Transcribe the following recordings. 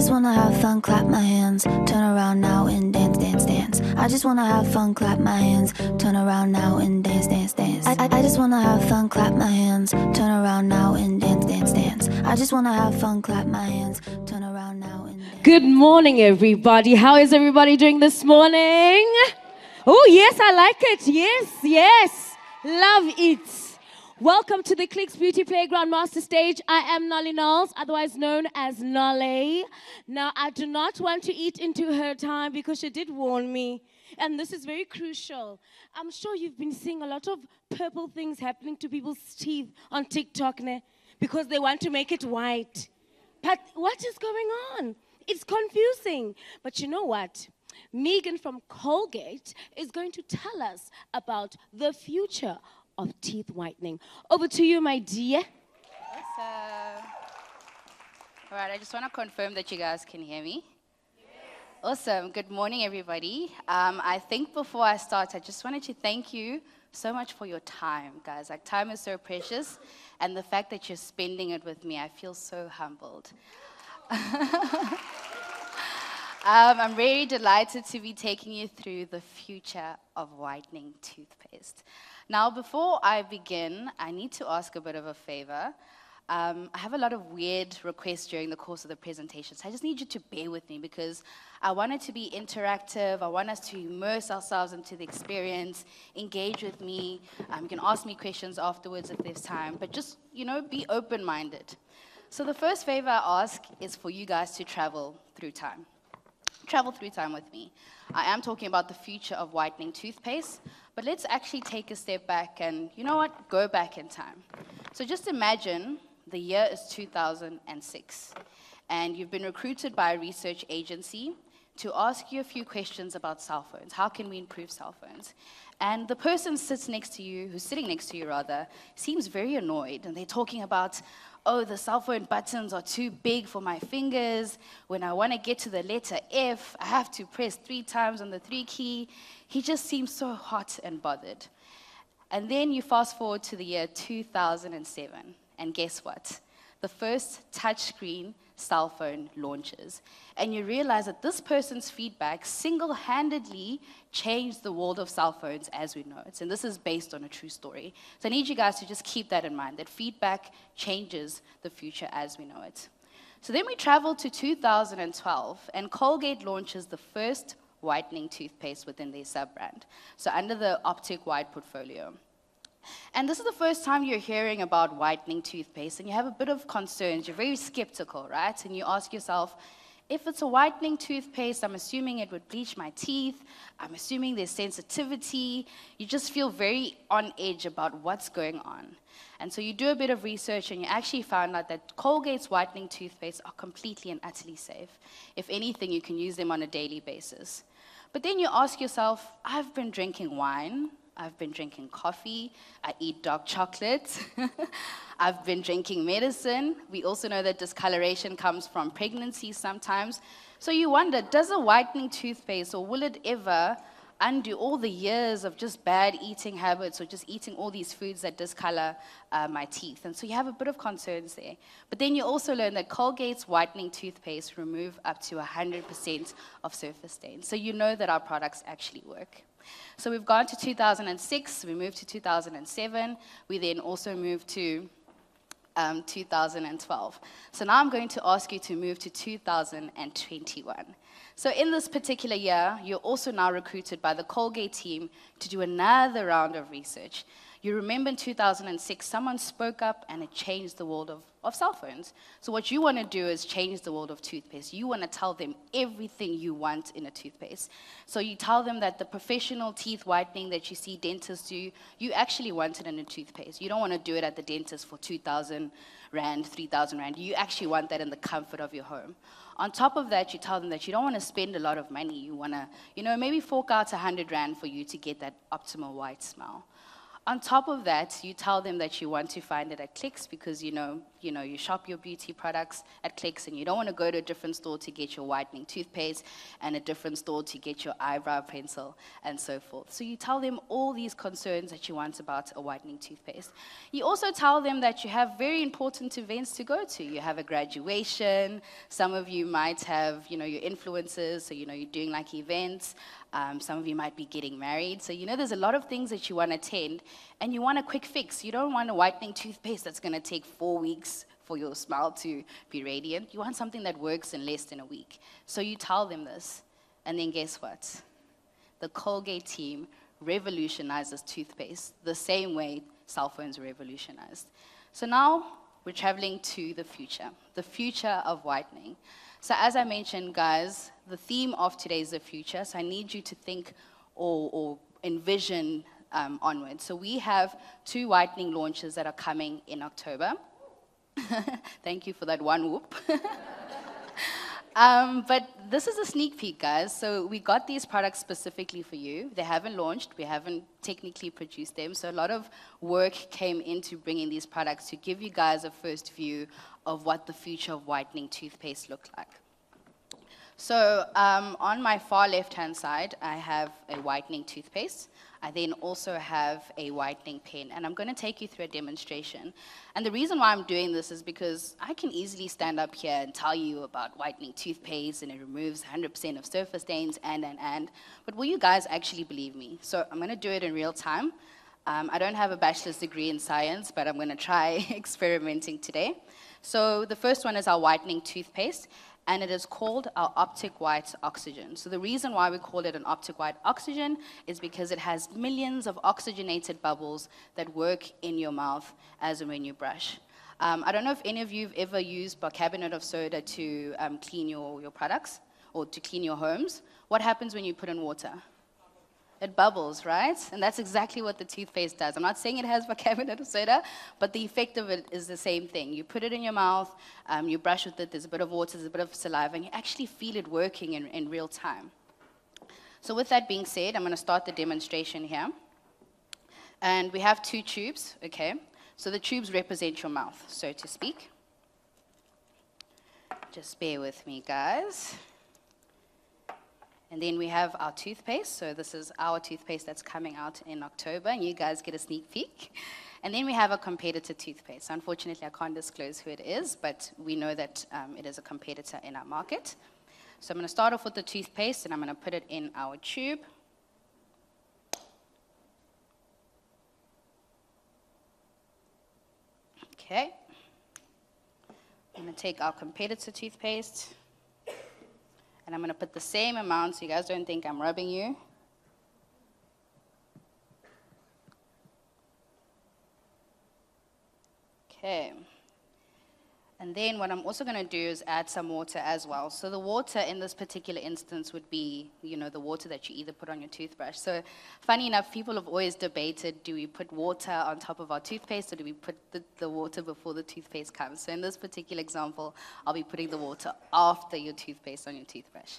just wanna have fun, clap my hands, turn around now and dance, dance, dance. I just wanna have fun, clap my hands, turn around now and dance, dance, dance. I just wanna have fun, clap my hands, turn around now and dance, dance, dance. I just wanna have fun, clap my hands, turn around now and dance. Good morning, everybody. How is everybody doing this morning? Oh, yes, I like it. Yes, yes. Love it. Welcome to the Clicks Beauty Playground Master Stage. I am Nolly Knowles, otherwise known as Nolly. Now, I do not want to eat into her time because she did warn me. And this is very crucial. I'm sure you've been seeing a lot of purple things happening to people's teeth on TikTok because they want to make it white. But what is going on? It's confusing. But you know what? Megan from Colgate is going to tell us about the future of teeth whitening. Over to you, my dear. Awesome. All right, I just want to confirm that you guys can hear me. Awesome. Good morning, everybody. I think before I start, I just wanted to thank you so much for your time, guys. Like, time is so precious, and the fact that you're spending it with me, I feel so humbled. I'm really delighted to be taking you through the future of whitening toothpaste. Now, before I begin, I need to ask a bit of a favor. I have a lot of weird requests during the course of the presentation, so I just need you to bear with me because I want it to be interactive. I want us to immerse ourselves into the experience, engage with me. You can ask me questions afterwards if there's time, but just, be open-minded. So the first favor I ask is for you guys to travel through time. Travel through time with me. I am talking about the future of whitening toothpaste, but let's actually take a step back and, go back in time. So just imagine the year is 2006, and you've been recruited by a research agency to ask you a few questions about cell phones. How can we improve cell phones? And the person who's sitting next to you, seems very annoyed, and they're talking about, oh, the cell phone buttons are too big for my fingers. When I want to get to the letter F, I have to press 3 times on the 3 key. He just seems so hot and bothered. And then you fast forward to the year 2007, and guess what? The first touchscreen cell phone launches. And you realize that this person's feedback single-handedly changed the world of cell phones as we know it. And this is based on a true story. So I need you guys to just keep that in mind, that feedback changes the future as we know it. So then we travel to 2012, and Colgate launches the first whitening toothpaste within their sub-brand, so under the Optic White portfolio. And this is the first time you're hearing about whitening toothpaste, and you have a bit of concerns. You're very skeptical, right? And you ask yourself, if it's a whitening toothpaste, I'm assuming it would bleach my teeth. I'm assuming there's sensitivity. You just feel very on edge about what's going on. And so you do a bit of research, and you actually found out that Colgate's whitening toothpaste are completely and utterly safe. If anything, you can use them on a daily basis. But then you ask yourself, I've been drinking wine. I've been drinking coffee, I eat dark chocolate, I've been drinking medicine. We also know that discoloration comes from pregnancy sometimes. So you wonder, does a whitening toothpaste, or will it ever undo all the years of just bad eating habits or just eating all these foods that discolor my teeth? And so you have a bit of concerns there. But then you also learn that Colgate's whitening toothpaste remove up to 100% of surface stains. So you know that our products actually work. So we've gone to 2006, we moved to 2007, we then also moved to 2012. So now I'm going to ask you to move to 2021. So in this particular year, you're also now recruited by the Colgate team to do another round of research. You remember in 2006, someone spoke up and it changed the world of cell phones. So what you want to do is change the world of toothpaste. You want to tell them everything you want in a toothpaste. So you tell them that the professional teeth whitening that you see dentists do, you actually want it in a toothpaste. You don't want to do it at the dentist for 2,000 Rand, 3,000 Rand. You actually want that in the comfort of your home. On top of that, you tell them that you don't want to spend a lot of money. You want to, maybe fork out 100 Rand for you to get that optimal white smell. On top of that, you tell them that you want to find it at Clicks because you shop your beauty products at Clicks and you don't want to go to a different store to get your whitening toothpaste and a different store to get your eyebrow pencil and so forth. So you tell them all these concerns that you want about a whitening toothpaste. You also tell them that you have very important events to go to. You have a graduation. Some of you might have, your influencers, so you're doing like events. Some of you might be getting married. So there's a lot of things that you want to attend, and you want a quick fix. You don't want a whitening toothpaste that's going to take 4 weeks for your smile to be radiant. You want something that works in less than a week. So you tell them this, and then guess what? The Colgate team revolutionizes toothpaste the same way cell phones were revolutionized. So now we're traveling to the future of whitening. So as I mentioned, guys, the theme of today is the future. So I need you to think or envision onwards. So we have 2 whitening launches that are coming in October. Thank you for that one whoop. But this is a sneak peek, guys. So we got these products specifically for you. They haven't launched. We haven't technically produced them. So a lot of work came into bringing these products to give you guys a first view of what the future of whitening toothpaste looked like. So on my far left-hand side, I have a whitening toothpaste. I then also have a whitening pen, and I'm going to take you through a demonstration. And the reason why I'm doing this is because I can easily stand up here and tell you about whitening toothpaste, and it removes 100% of surface stains, but will you guys actually believe me? So I'm going to do it in real time. I don't have a bachelor's degree in science, but I'm going to try experimenting today. So the first one is our whitening toothpaste, and it is called our Optic White Oxygen. So the reason why we call it an Optic White Oxygen is because it has millions of oxygenated bubbles that work in your mouth as and when you brush. I don't know if any of you have ever used bicarbonate of soda to clean your products or to clean your homes. What happens when you put in water? It bubbles, right? And that's exactly what the toothpaste does. I'm not saying it has bicarbonate of soda, but the effect of it is the same thing. You put it in your mouth, you brush with it, there's a bit of water, there's a bit of saliva, and you actually feel it working in real time. So with that being said, I'm going to start the demonstration here. And we have 2 tubes, okay? So the tubes represent your mouth, so to speak. Just bear with me, guys. And then we have our toothpaste. So this is our toothpaste that's coming out in October, and you guys get a sneak peek. And then we have a competitor toothpaste. Unfortunately, I can't disclose who it is, but we know that it is a competitor in our market. So I'm going to start off with the toothpaste, and I'm going to put it in our tube. Okay. I'm going to take our competitor toothpaste. And I'm going to put the same amount so you guys don't think I'm rubbing you. Okay. And then what I'm also going to do is add some water as well. So the water in this particular instance would be, the water that you either put on your toothbrush. So funny enough, people have always debated, do we put water on top of our toothpaste or do we put the water before the toothpaste comes? So in this particular example, I'll be putting the water after your toothpaste on your toothbrush.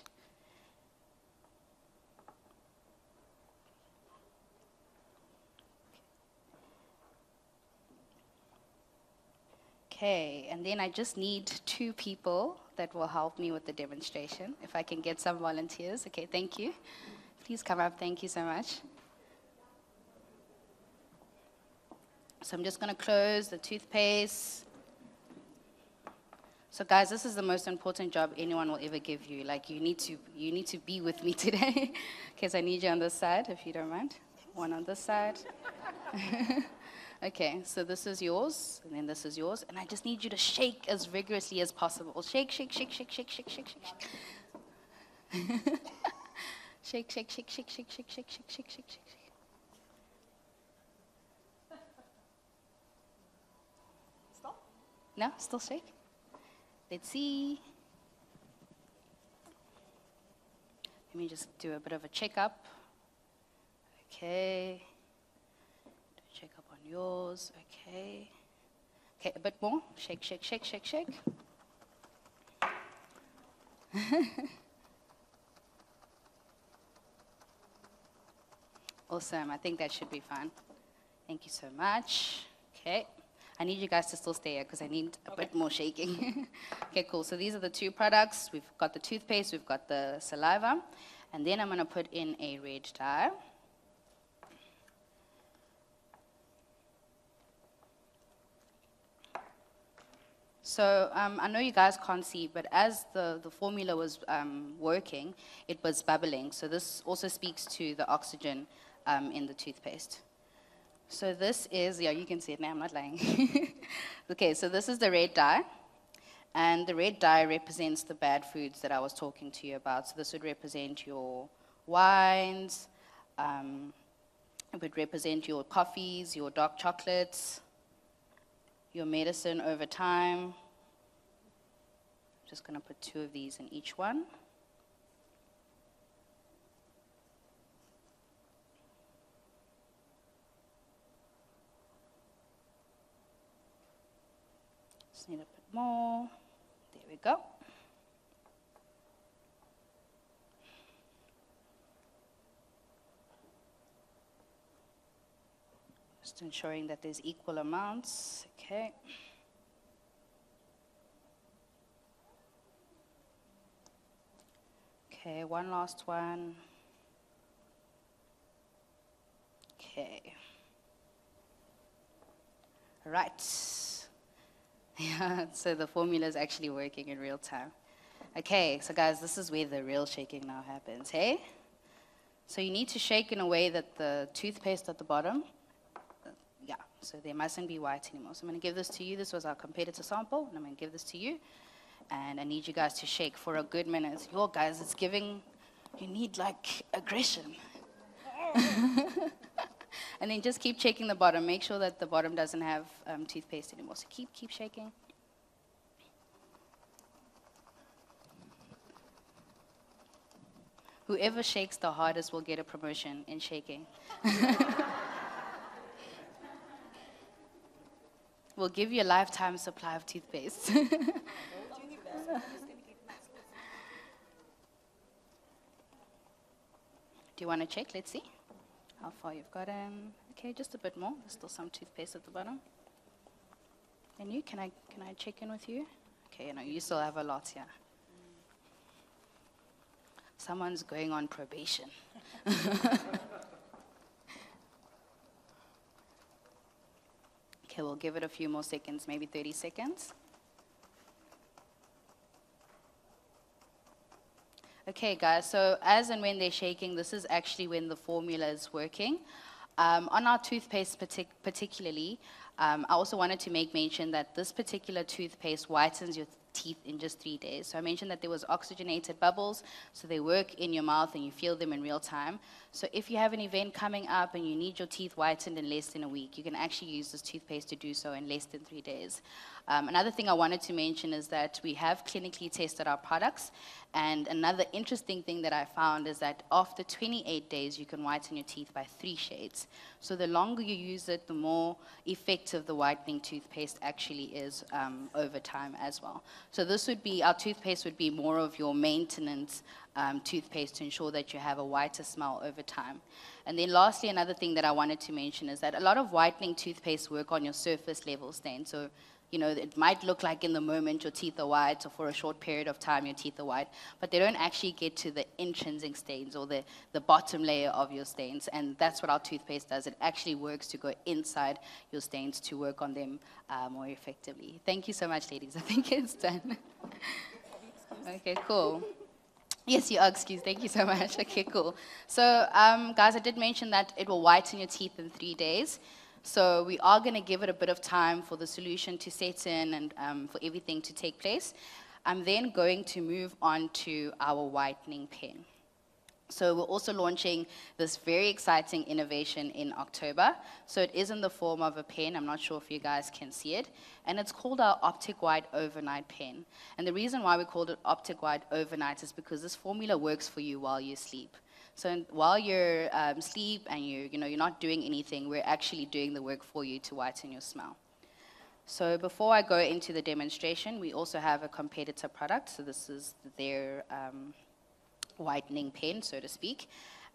Okay, and then I just need 2 people that will help me with the demonstration. If I can get some volunteers. Okay, thank you. Please come up. Thank you so much. So I'm just going to close the toothpaste. So guys, this is the most important job anyone will ever give you. Like, you need to be with me today. Okay, so I need you on this side, if you don't mind. One on this side. Okay, so this is yours, and then this is yours, and I just need you to shake as vigorously as possible. Shake, shake, shake, shake, shake, shake, shake, shake. Shake, shake, shake, shake, shake, shake, shake, shake, shake, shake, shake. Stop? No, still shake. Let's see. Let me just do a bit of a checkup. Okay. Check up on yours. Okay. Okay, a bit more. Shake, shake, shake, shake, shake. Awesome. I think that should be fine. Thank you so much. Okay. I need you guys to still stay here because I need a bit more shaking. Okay, cool. So these are the two products. We've got the toothpaste, we've got the saliva. And then I'm going to put in a red dye. So I know you guys can't see, but as the formula was working, it was bubbling. So this also speaks to the oxygen in the toothpaste. So this is, yeah, you can see it now, I'm not lying. Okay, so this is the red dye. And the red dye represents the bad foods that I was talking to you about. So this would represent your wines, it would represent your coffees, your dark chocolates, your medicine over time. I'm just going to put 2 of these in each one. Just need a bit more. There we go. Just ensuring that there's equal amounts. Okay. Okay, one last one. Okay. Right. Yeah, so the formula is actually working in real time. Okay, so guys, this is where the real shaking now happens, hey? So you need to shake in a way that the toothpaste at the bottom, yeah, so there mustn't be white anymore. So I'm going to give this to you. This was our competitor sample, and I'm going to give this to you. And I need you guys to shake for a good minute. Yo, guys, it's giving, you need like aggression. And then just keep shaking the bottom. Make sure that the bottom doesn't have toothpaste anymore. So keep shaking. Whoever shakes the hardest will get a promotion in shaking. We'll give you a lifetime supply of toothpaste. Do you want to check? Let's see how far you've gotten. Okay, just a bit more. There's still some toothpaste at the bottom. And you, can I check in with you? Okay, no, you still have a lot here. Someone's going on probation. Okay, we'll give it a few more seconds, maybe 30 seconds. Okay, guys, so as and when they're shaking, this is actually when the formula is working. On our toothpaste particularly, I also wanted to make mention that this particular toothpaste whitens your teeth in just 3 days. So I mentioned that there was oxygenated bubbles, so they work in your mouth and you feel them in real time. So if you have an event coming up and you need your teeth whitened in less than a week, you can actually use this toothpaste to do so in less than 3 days. Another thing I wanted to mention is that we have clinically tested our products, and another interesting thing that I found is that after 28 days, you can whiten your teeth by 3 shades. So the longer you use it, the more effective the whitening toothpaste actually is over time as well. So this would be, our toothpaste would be more of your maintenance toothpaste to ensure that you have a whiter smell over time. And then lastly, another thing that I wanted to mention is that a lot of whitening toothpaste work on your surface level stain. So, you know, it might look like in the moment your teeth are white, or for a short period of time your teeth are white, but they don't actually get to the intrinsic stains or the bottom layer of your stains. And that's what our toothpaste does. It actually works to go inside your stains to work on them more effectively. Thank you so much, ladies. I think it's done. Okay, cool. Yes, you are excused. Thank you so much. Okay, cool. So, guys, I did mention that it will whiten your teeth in 3 days. So we are going to give it a bit of time for the solution to set in and for everything to take place. I'm then going to move on to our whitening pen. So we're also launching this very exciting innovation in October. So it is in the form of a pen. I'm not sure if you guys can see it. And it's called our Optic White Overnight Pen. And the reason why we called it Optic White Overnight is because this formula works for you while you sleep. So while you're asleep and you're not doing anything, we're actually doing the work for you to whiten your smell. So before I go into the demonstration, we also have a competitor product. So this is their whitening pen, so to speak.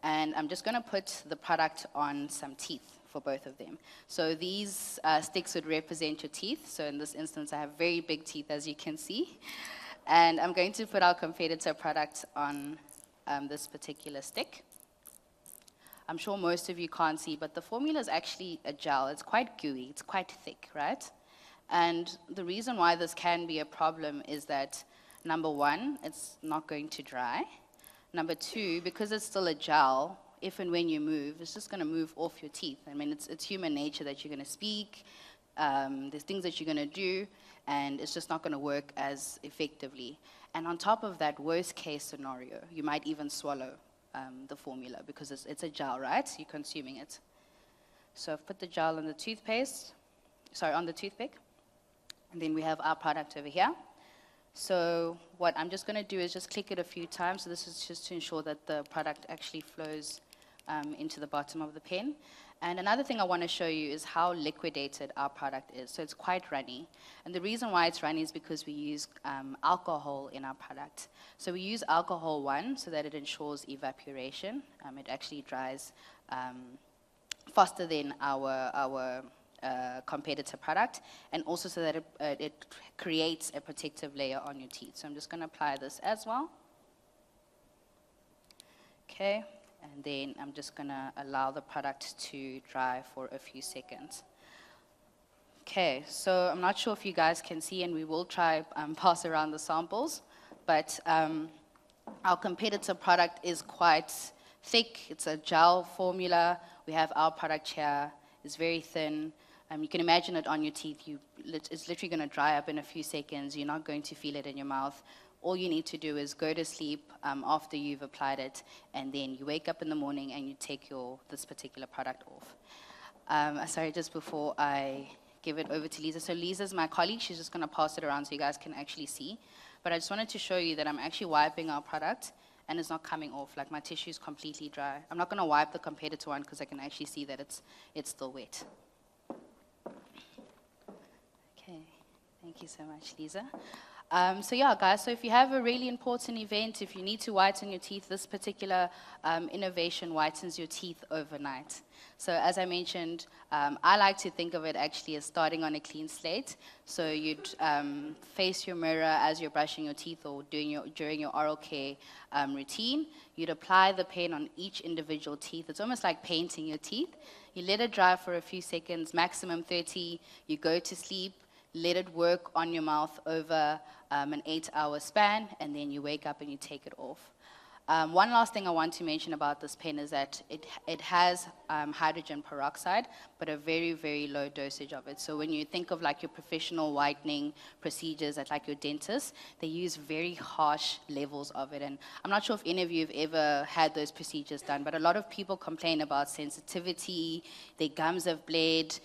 And I'm just going to put the product on some teeth for both of them. So these sticks would represent your teeth. So in this instance, I have very big teeth, as you can see. And I'm going to put our competitor product on this particular stick. I'm sure most of you can't see, but the formula is actually a gel. It's quite gooey. It's quite thick, right? And the reason why this can be a problem is that, number one, it's not going to dry. Number two, because it's still a gel, if and when you move, it's just going to move off your teeth. I mean, it's human nature that you're going to speak, there's things that you're going to do, and it's just not going to work as effectively. And on top of that, worst case scenario, you might even swallow the formula because it's a gel, right? You're consuming it. So I've put the gel on the toothpaste, on the toothpick, and then we have our product over here. So what I'm just going to do is just click it a few times. So this is just to ensure that the product actually flows into the bottom of the pen. And another thing I want to show you is how liquidated our product is. So it's quite runny. And the reason why it's runny is because we use alcohol in our product. So we use alcohol, one, so that it ensures evaporation. It actually dries faster than our competitor product, and also so that it creates a protective layer on your teeth. So I'm just going to apply this as well. Okay, and then I'm just going to allow the product to dry for a few seconds. Okay, so I'm not sure if you guys can see, and we will try pass around the samples, but our competitor product is quite thick. It's a gel formula. We have our product here. It's very thin. You can imagine it on your teeth. It's literally going to dry up in a few seconds. You're not going to feel it in your mouth. All you need to do is go to sleep after you've applied it, and then you wake up in the morning and you take this particular product off. Sorry, just before I give it over to Lisa. So Lisa's my colleague. She's just going to pass it around so you guys can actually see. But I just wanted to show you that I'm actually wiping our product, and it's not coming off. Like, my tissue is completely dry. I'm not going to wipe the competitor one because I can actually see that it's still wet. Okay, thank you so much, Lisa. So yeah, guys, so if you have a really important event, if you need to whiten your teeth, this particular innovation whitens your teeth overnight. So as I mentioned, I like to think of it actually as starting on a clean slate. So you'd face your mirror as you're brushing your teeth or during your oral care routine. You'd apply the pen on each individual teeth. It's almost like painting your teeth. You let it dry for a few seconds, maximum 30. You go to sleep. Let it work on your mouth over an 8-hour span, and then you wake up and you take it off. One last thing I want to mention about this pen is that it has hydrogen peroxide, but a very, very low dosage of it. So when you think of like your professional whitening procedures at like your dentist, they use very harsh levels of it. And I'm not sure if any of you have ever had those procedures done, but a lot of people complain about sensitivity, their gums have bled.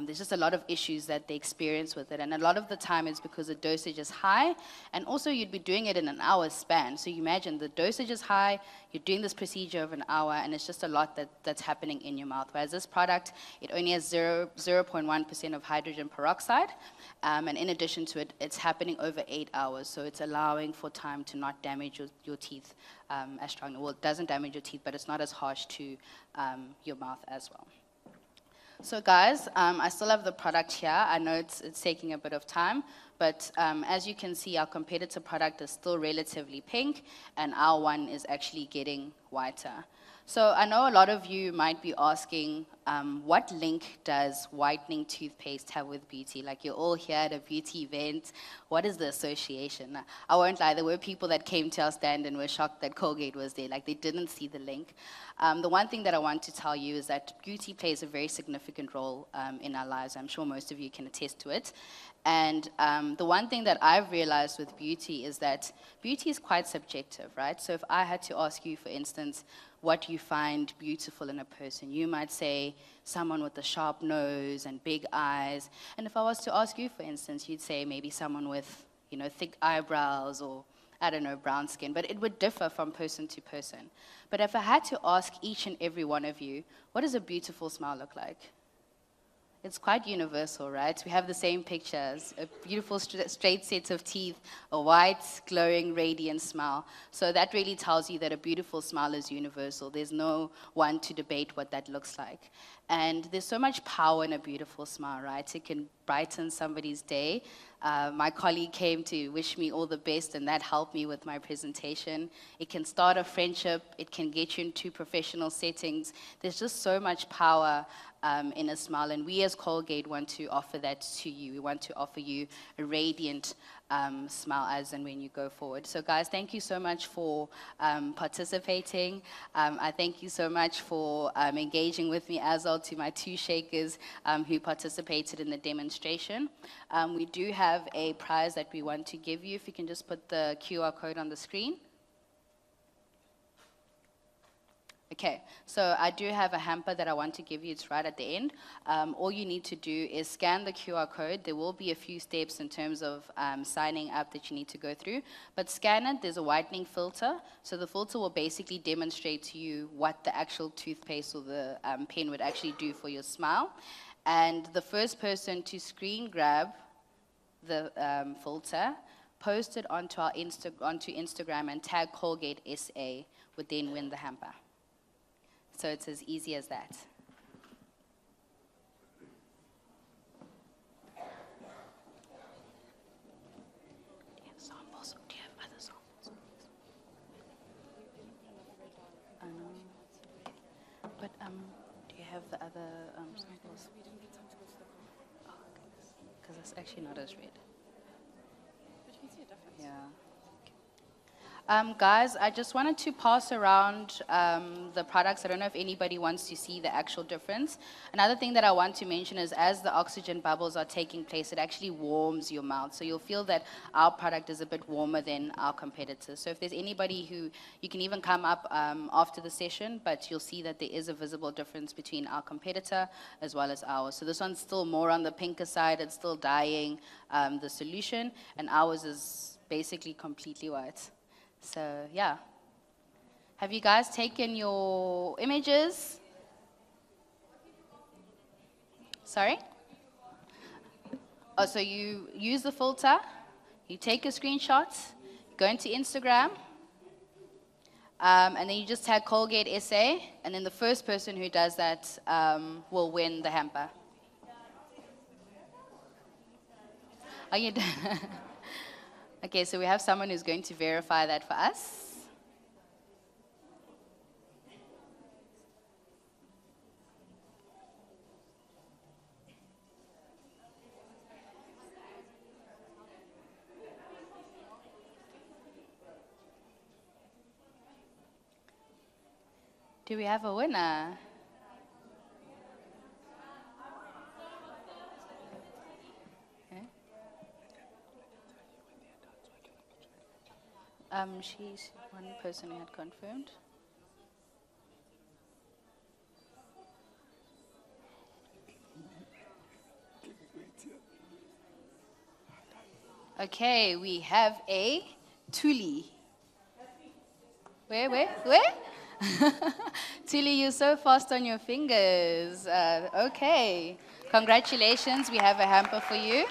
There's just a lot of issues that they experience with it, and a lot of the time it's because the dosage is high, and also you'd be doing it in an hour span. So you imagine the dosage is high, you're doing this procedure over an hour, and it's just a lot that's happening in your mouth. Whereas this product, it only has 0.1% of hydrogen peroxide, and in addition to it, it's happening over 8 hours, so it's allowing for time to not damage your teeth as strongly. Well, it doesn't damage your teeth, but it's not as harsh to your mouth as well. So guys, I still have the product here. I know it's taking a bit of time, but as you can see, our competitor product is still relatively pink, and our one is actually getting whiter. So I know a lot of you might be asking, what link does whitening toothpaste have with beauty? Like, you're all here at a beauty event. What is the association? I won't lie, there were people that came to our stand and were shocked that Colgate was there. Like, they didn't see the link. The one thing that I want to tell you is that beauty plays a very significant role in our lives. I'm sure most of you can attest to it. And the one thing that I've realized with beauty is that beauty is quite subjective, right? So if I had to ask you, for instance, what you find beautiful in a person, you might say someone with a sharp nose and big eyes. And if I was to ask you, for instance, you'd say maybe someone with, thick eyebrows or, I don't know, brown skin. But it would differ from person to person. But if I had to ask each and every one of you, what does a beautiful smile look like? It's quite universal, right? We have the same pictures, a beautiful straight set of teeth, a white, glowing, radiant smile. So that really tells you that a beautiful smile is universal. There's no one to debate what that looks like. And there's so much power in a beautiful smile, right? It can brighten somebody's day. My colleague came to wish me all the best, and that helped me with my presentation. It can start a friendship. It can get you into professional settings. There's just so much power in a smile, and we as Colgate want to offer that to you. We want to offer you a radiant smile as and when you go forward. So guys, thank you so much for participating. I thank you so much for engaging with me, as well to my two shakers who participated in the demonstration. We do have a prize that we want to give you. If you can just put the QR code on the screen. Okay, so I do have a hamper that I want to give you. It's right at the end. All you need to do is scan the QR code. There will be a few steps in terms of signing up that you need to go through. But scan it. There's a whitening filter. So the filter will basically demonstrate to you what the actual toothpaste or the pen would actually do for your smile. And the first person to screen grab the filter, post it onto Instagram and tag Colgate SA would then win the hamper. So it's as easy as that. Do you have samples? Do you have other samples? I know. But do you have the other samples? We didn't get samples. Oh, because it's actually not as red. But you can see a difference. Yeah. Guys, I just wanted to pass around the products. I don't know if anybody wants to see the actual difference. Another thing that I want to mention is as the oxygen bubbles are taking place, it actually warms your mouth. So you'll feel that our product is a bit warmer than our competitors. So if there's anybody who, you can even come up after the session, but you'll see that there is a visible difference between our competitor as well as ours. So this one's still more on the pinker side. It's still dyeing the solution, and ours is basically completely white. So, yeah. Have you guys taken your images? Sorry? Oh, so you use the filter, you take a screenshot, go into Instagram, and then you just tag Colgate SA, and then the first person who does that will win the hamper. Are you done? Okay, so we have someone who's going to verify that for us. Do we have a winner? She's one person who had confirmed. Okay, we have a Tuli. Where? Tuli, you're so fast on your fingers. Okay, congratulations. We have a hamper for you.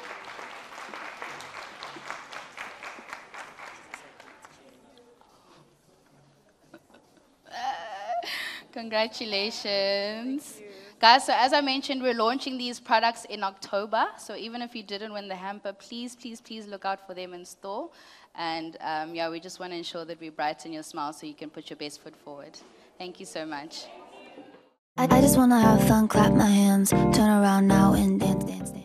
Congratulations. Guys, so as I mentioned, we're launching these products in October. So even if you didn't win the hamper, please, please, please look out for them in store. And yeah, we just want to ensure that we brighten your smile so you can put your best foot forward. Thank you so much. I just want to have fun, clap my hands, turn around now and dance, dance, dance.